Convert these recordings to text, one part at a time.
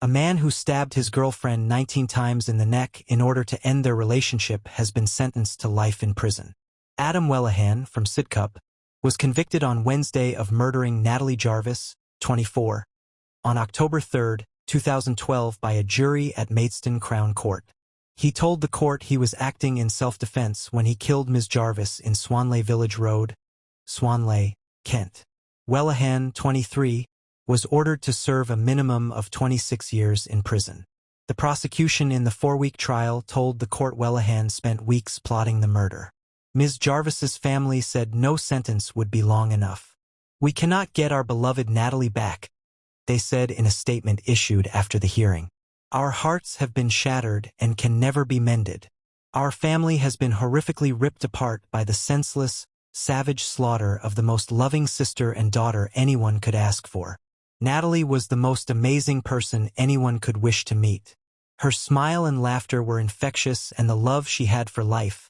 A man who stabbed his girlfriend 19 times in the neck in order to end their relationship has been sentenced to life in prison. Adam Wellahan, from Sidcup, was convicted on Wednesday of murdering Natalie Jarvis, 24, on October 3, 2012 by a jury at Maidstone Crown Court. He told the court he was acting in self-defense when he killed Ms. Jarvis in Swanley Village Road, Swanley, Kent. Wellahan, 23, was ordered to serve a minimum of 26 years in prison. The prosecution in the 4-week trial told the court Wellahan spent weeks plotting the murder. Ms. Jarvis's family said no sentence would be long enough. "We cannot get our beloved Natalie back," they said in a statement issued after the hearing. "Our hearts have been shattered and can never be mended. Our family has been horrifically ripped apart by the senseless, savage slaughter of the most loving sister and daughter anyone could ask for. Natalie was the most amazing person anyone could wish to meet. Her smile and laughter were infectious, and the love she had for life,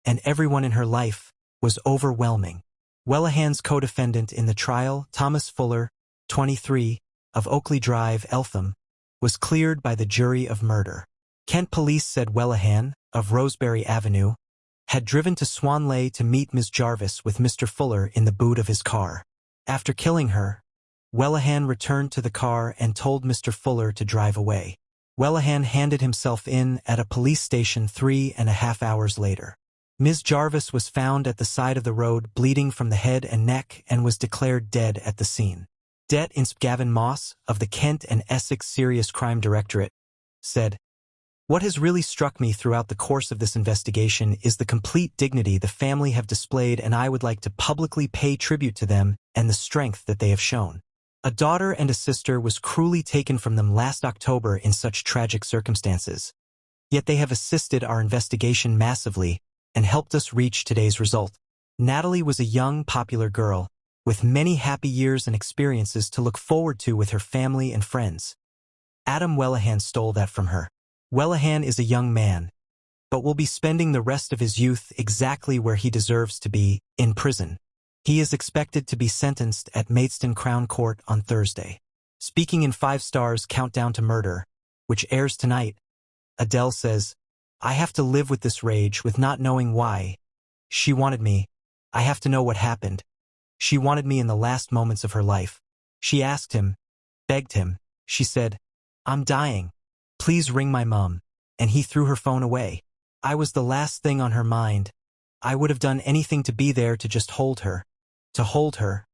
and everyone in her life, was overwhelming." Wellahan's co-defendant in the trial, Thomas Fuller, 23, of Oakley Drive, Eltham, was cleared by the jury of murder. Kent police said Wellahan, of Rosebery Avenue, had driven to Swanley to meet Ms. Jarvis with Mr. Fuller in the boot of his car. After killing her, Wellahan returned to the car and told Mr. Fuller to drive away. Wellahan handed himself in at a police station 3.5 hours later. Ms. Jarvis was found at the side of the road bleeding from the head and neck and was declared dead at the scene. Det Insp Gavin Moss, of the Kent and Essex Serious Crime Directorate, said, "What has really struck me throughout the course of this investigation is the complete dignity the family have displayed, and I would like to publicly pay tribute to them and the strength that they have shown. A daughter and a sister was cruelly taken from them last October in such tragic circumstances. Yet they have assisted our investigation massively and helped us reach today's result. Natalie was a young, popular girl, with many happy years and experiences to look forward to with her family and friends. Adam Wellahan stole that from her. Wellahan is a young man, but will be spending the rest of his youth exactly where he deserves to be, in prison. He is expected to be sentenced at Maidstone Crown Court on Thursday." Speaking in 5 Stars Countdown to Murder, which airs tonight, Adele says, "I have to live with this rage, with not knowing why. She wanted me. I have to know what happened. She wanted me in the last moments of her life. She asked him, begged him. She said, 'I'm dying. Please ring my mom.' And he threw her phone away. I was the last thing on her mind. I would have done anything to be there to just hold her. To hold her.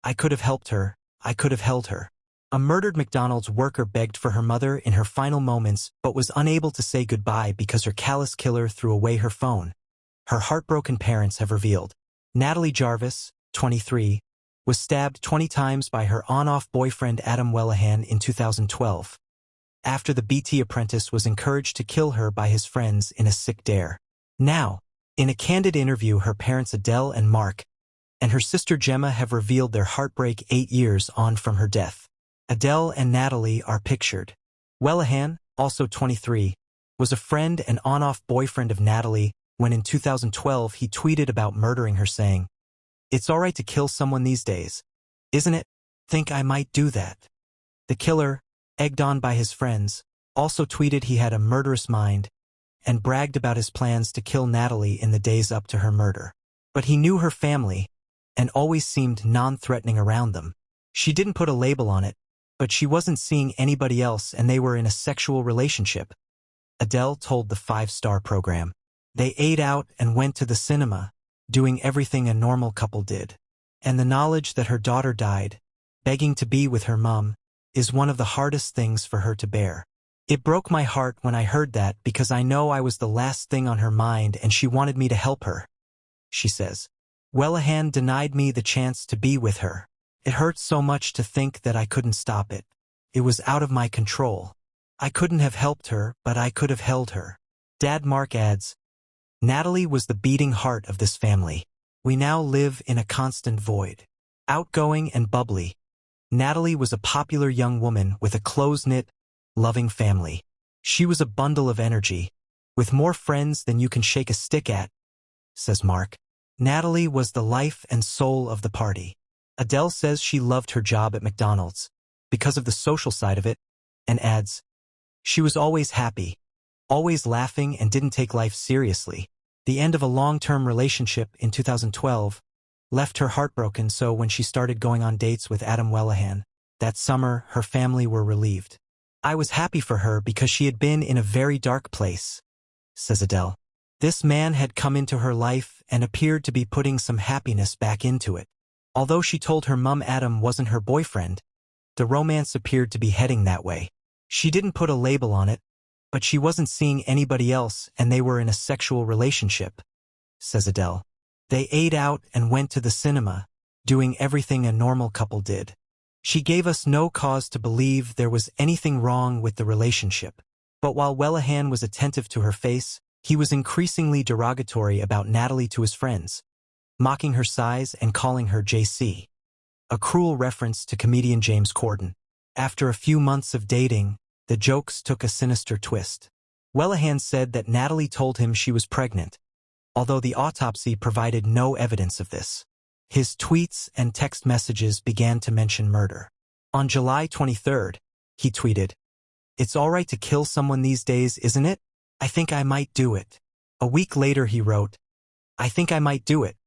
I could have helped her. I could have held her." A murdered McDonald's worker begged for her mother in her final moments but was unable to say goodbye because her callous killer threw away her phone, her heartbroken parents have revealed. Natalie Jarvis, 23, was stabbed 20 times by her on-off boyfriend Adam Wellahan in 2012, after the BT apprentice was encouraged to kill her by his friends in a sick dare. Now, in a candid interview, her parents Adele and Mark and her sister Gemma have revealed their heartbreak 8 years on from her death. Adele and Natalie are pictured. Wellahan, also 23, was a friend and on-off boyfriend of Natalie when in 2012 he tweeted about murdering her, saying, "It's all right to kill someone these days, isn't it? Think I might do that." The killer, egged on by his friends, also tweeted he had a murderous mind and bragged about his plans to kill Natalie in the days up to her murder. But he knew her family and always seemed non-threatening around them. She didn't put a label on it, but she wasn't seeing anybody else and they were in a sexual relationship, Adele told the 5-star program. They ate out and went to the cinema, doing everything a normal couple did. And the knowledge that her daughter died, begging to be with her mom, is one of the hardest things for her to bear. It broke my heart when I heard that because I know I was the last thing on her mind and she wanted me to help her," she says. "Wellahan denied me the chance to be with her. It hurts so much to think that I couldn't stop it. It was out of my control. I couldn't have helped her, but I could have held her." Dad Mark adds, "Natalie was the beating heart of this family. We now live in a constant void." Outgoing and bubbly, Natalie was a popular young woman with a close-knit, loving family. She was a bundle of energy, with more friends than you can shake a stick at, says Mark. Natalie was the life and soul of the party. Adele says she loved her job at McDonald's because of the social side of it, and adds, "She was always happy, always laughing and didn't take life seriously." The end of a long-term relationship in 2012 left her heartbroken, so when she started going on dates with Adam Wellahan that summer, her family were relieved. "I was happy for her because she had been in a very dark place," says Adele. This man had come into her life and appeared to be putting some happiness back into it. Although she told her mum Adam wasn't her boyfriend, the romance appeared to be heading that way. She didn't put a label on it, but she wasn't seeing anybody else and they were in a sexual relationship, says Adele. They ate out and went to the cinema, doing everything a normal couple did. She gave us no cause to believe there was anything wrong with the relationship. But while Wellahan was attentive to her face, he was increasingly derogatory about Natalie to his friends, mocking her size and calling her JC, a cruel reference to comedian James Corden. After a few months of dating, the jokes took a sinister twist. Wellahan said that Natalie told him she was pregnant, although the autopsy provided no evidence of this. His tweets and text messages began to mention murder. On July 23rd, he tweeted, "It's all right to kill someone these days, isn't it? I think I might do it." A week later he wrote, "I think I might do it."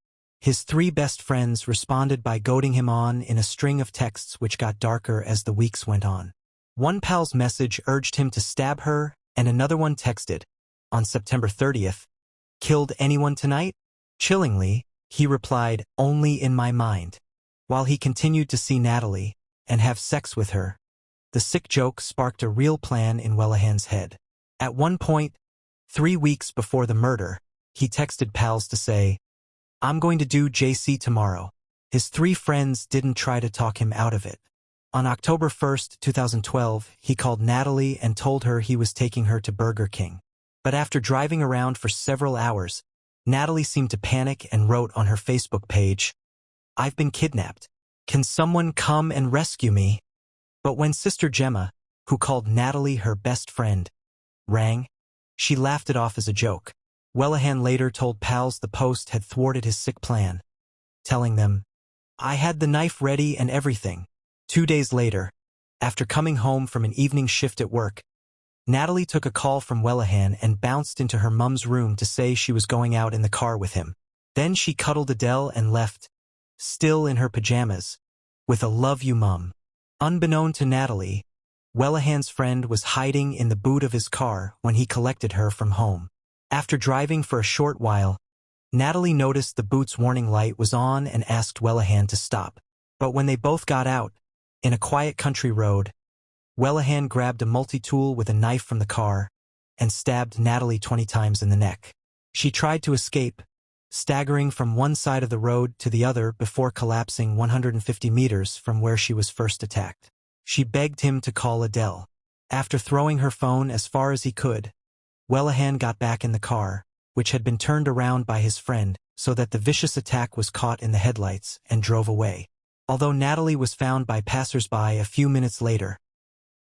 His three best friends responded by goading him on in a string of texts which got darker as the weeks went on. One pal's message urged him to stab her, and another one texted, on September 30th, "Killed anyone tonight?" Chillingly, he replied, "Only in my mind." While he continued to see Natalie and have sex with her, the sick joke sparked a real plan in Wellahan's head. At one point, 3 weeks before the murder, he texted pals to say, "I'm going to do JC tomorrow." His three friends didn't try to talk him out of it. On October 1st, 2012, he called Natalie and told her he was taking her to Burger King. But after driving around for several hours, Natalie seemed to panic and wrote on her Facebook page, "I've been kidnapped. Can someone come and rescue me?" But when Sister Gemma, who called Natalie her best friend, rang, she laughed it off as a joke. Wellahan later told pals the post had thwarted his sick plan, telling them, "I had the knife ready and everything." 2 days later, after coming home from an evening shift at work, Natalie took a call from Wellahan and bounced into her mum's room to say she was going out in the car with him. Then she cuddled Adele and left, still in her pajamas, with a "love you, mum." Unbeknown to Natalie, Wellahan's friend was hiding in the boot of his car when he collected her from home. After driving for a short while, Natalie noticed the boot's warning light was on and asked Wellahan to stop. But when they both got out, in a quiet country road, Wellahan grabbed a multi-tool with a knife from the car and stabbed Natalie 20 times in the neck. She tried to escape, staggering from one side of the road to the other before collapsing 150 meters from where she was first attacked. She begged him to call Adele. After throwing her phone as far as he could, Wellahan got back in the car, which had been turned around by his friend so that the vicious attack was caught in the headlights, and drove away. Although Natalie was found by passers-by a few minutes later,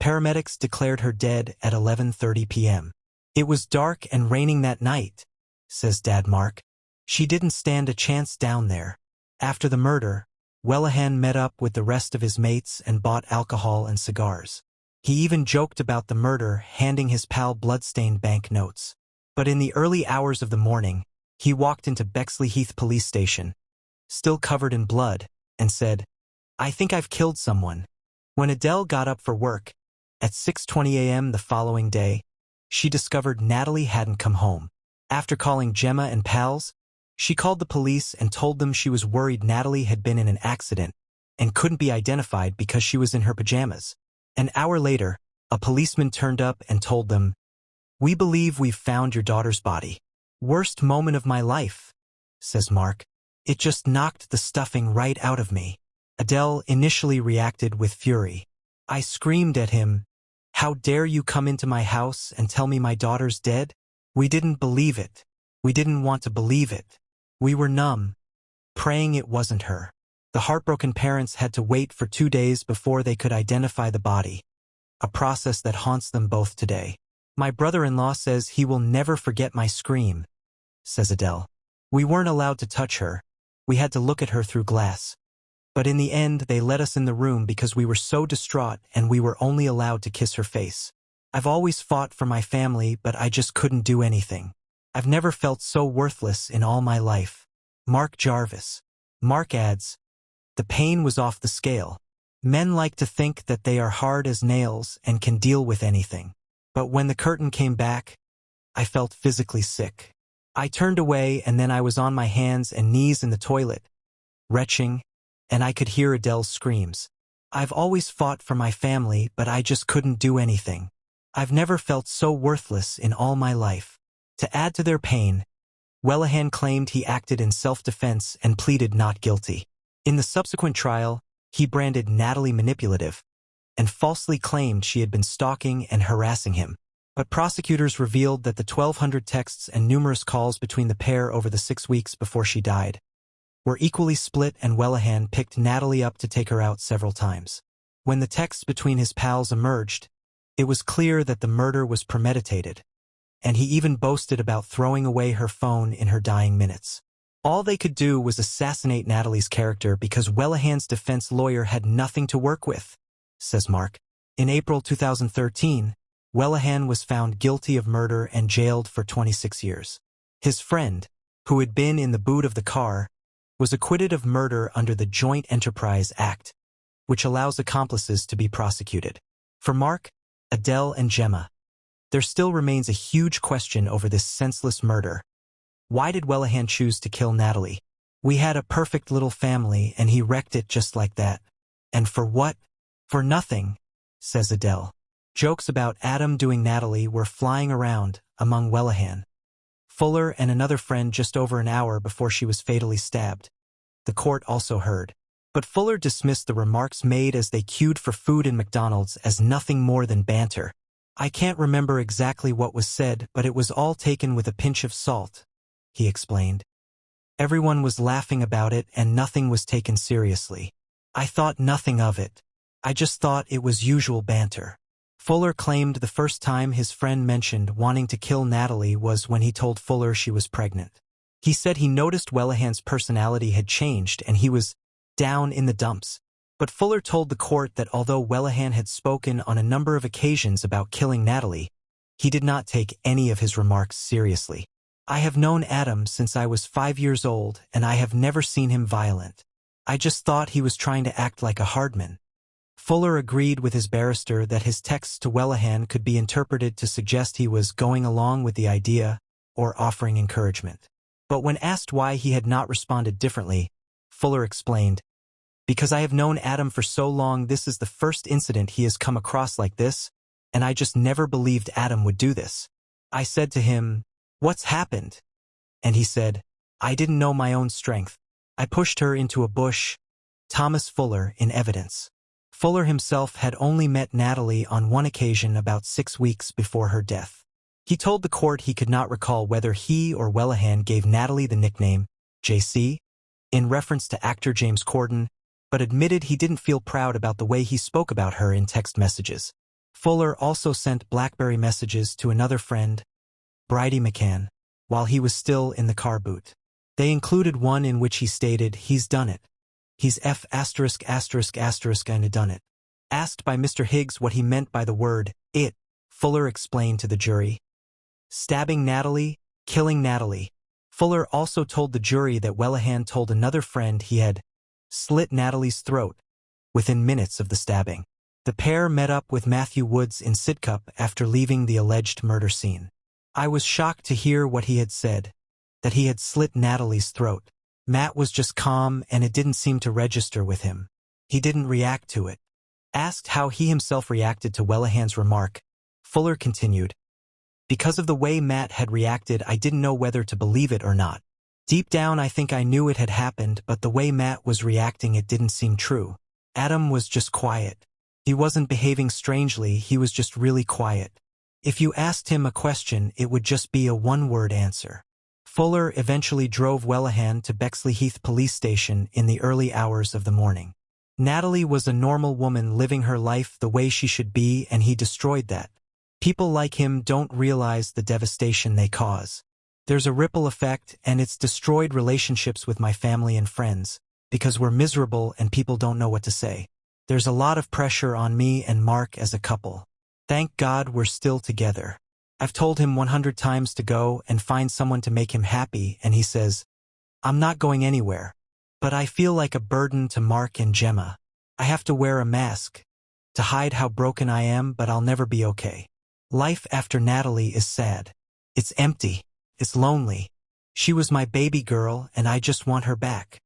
paramedics declared her dead at 11:30 p.m. "It was dark and raining that night," says Dad Mark. "She didn't stand a chance down there." After the murder, Wellahan met up with the rest of his mates and bought alcohol and cigars. He even joked about the murder, handing his pal blood-stained bank notes. But in the early hours of the morning, he walked into Bexley Heath police station, still covered in blood, and said, "I think I've killed someone." When Adele got up for work, at 6:20 a.m. the following day, she discovered Natalie hadn't come home. After calling Gemma and pals, she called the police and told them she was worried Natalie had been in an accident and couldn't be identified because she was in her pajamas. An hour later, a policeman turned up and told them, "We believe we've found your daughter's body." "Worst moment of my life," says Mark. "It just knocked the stuffing right out of me." Adele initially reacted with fury. "I screamed at him, 'How dare you come into my house and tell me my daughter's dead?' We didn't believe it. We didn't want to believe it. We were numb, praying it wasn't her." The heartbroken parents had to wait for 2 days before they could identify the body, a process that haunts them both today. "My brother-in-law says he will never forget my scream," says Adele. "We weren't allowed to touch her. We had to look at her through glass. But in the end, they let us in the room because we were so distraught and we were only allowed to kiss her face. I've always fought for my family, but I just couldn't do anything. I've never felt so worthless in all my life. Mark Jarvis. Mark adds, the pain was off the scale. Men like to think that they are hard as nails and can deal with anything. But when the curtain came back, I felt physically sick. I turned away and then I was on my hands and knees in the toilet, retching, and I could hear Adele's screams. I've always fought for my family, but I just couldn't do anything. I've never felt so worthless in all my life. To add to their pain, Wellahan claimed he acted in self-defense and pleaded not guilty. In the subsequent trial, he branded Natalie manipulative and falsely claimed she had been stalking and harassing him. But prosecutors revealed that the 1,200 texts and numerous calls between the pair over the 6 weeks before she died were equally split, and Wellahan picked Natalie up to take her out several times. When the texts between his pals emerged, it was clear that the murder was premeditated, and he even boasted about throwing away her phone in her dying minutes. All they could do was assassinate Natalie's character because Wellahan's defense lawyer had nothing to work with, says Mark. In April 2013, Wellahan was found guilty of murder and jailed for 26 years. His friend, who had been in the boot of the car, was acquitted of murder under the Joint Enterprise Act, which allows accomplices to be prosecuted. For Mark, Adele, and Gemma, there still remains a huge question over this senseless murder. Why did Wellahan choose to kill Natalie? We had a perfect little family and he wrecked it just like that. And for what? For nothing, says Adele. Jokes about Adam doing Natalie were flying around among Wellahan, Fuller, and another friend just over an hour before she was fatally stabbed. The court also heard. But Fuller dismissed the remarks made as they queued for food in McDonald's as nothing more than banter. I can't remember exactly what was said, but it was all taken with a pinch of salt, he explained. Everyone was laughing about it and nothing was taken seriously. I thought nothing of it. I just thought it was usual banter. Fuller claimed the first time his friend mentioned wanting to kill Natalie was when he told Fuller she was pregnant. He said he noticed Wellahan's personality had changed and he was down in the dumps. But Fuller told the court that although Wellahan had spoken on a number of occasions about killing Natalie, he did not take any of his remarks seriously. I have known Adam since I was 5 years old and I have never seen him violent. I just thought he was trying to act like a hardman. Fuller agreed with his barrister that his texts to Wellahan could be interpreted to suggest he was going along with the idea or offering encouragement. But when asked why he had not responded differently, Fuller explained, "Because I have known Adam for so long, this is the first incident he has come across like this, and I just never believed Adam would do this. I said to him, 'What's happened?' And he said, 'I didn't know my own strength. I pushed her into a bush.'" Thomas Fuller in evidence. Fuller himself had only met Natalie on one occasion about 6 weeks before her death. He told the court he could not recall whether he or Wellahan gave Natalie the nickname JC in reference to actor James Corden, but admitted he didn't feel proud about the way he spoke about her in text messages. Fuller also sent BlackBerry messages to another friend, Bridie McCann, while he was still in the car boot. They included one in which he stated, "He's done it. He's F*** and done it." Asked by Mr. Higgs what he meant by the word "it," Fuller explained to the jury, "Stabbing Natalie, killing Natalie." Fuller also told the jury that Wellahan told another friend he had slit Natalie's throat within minutes of the stabbing. The pair met up with Matthew Woods in Sidcup after leaving the alleged murder scene. "I was shocked to hear what he had said, that he had slit Natalie's throat. Matt was just calm and it didn't seem to register with him. He didn't react to it." Asked how he himself reacted to Wellahan's remark, Fuller continued, "Because of the way Matt had reacted, I didn't know whether to believe it or not. Deep down I think I knew it had happened, but the way Matt was reacting it didn't seem true. Adam was just quiet. He wasn't behaving strangely, he was just really quiet. If you asked him a question, it would just be a one-word answer." Fuller eventually drove Wellahan to Bexley Heath Police Station in the early hours of the morning. Natalie was a normal woman living her life the way she should be, and he destroyed that. People like him don't realize the devastation they cause. There's a ripple effect, and it's destroyed relationships with my family and friends. because we're miserable and people don't know what to say. There's a lot of pressure on me and Mark as a couple. Thank God we're still together. I've told him 100 times to go and find someone to make him happy, and he says, I'm not going anywhere. But I feel like a burden to Mark and Gemma. I have to wear a mask to hide how broken I am, but I'll never be okay. Life after Natalie is sad. It's empty. It's lonely. She was my baby girl, and I just want her back.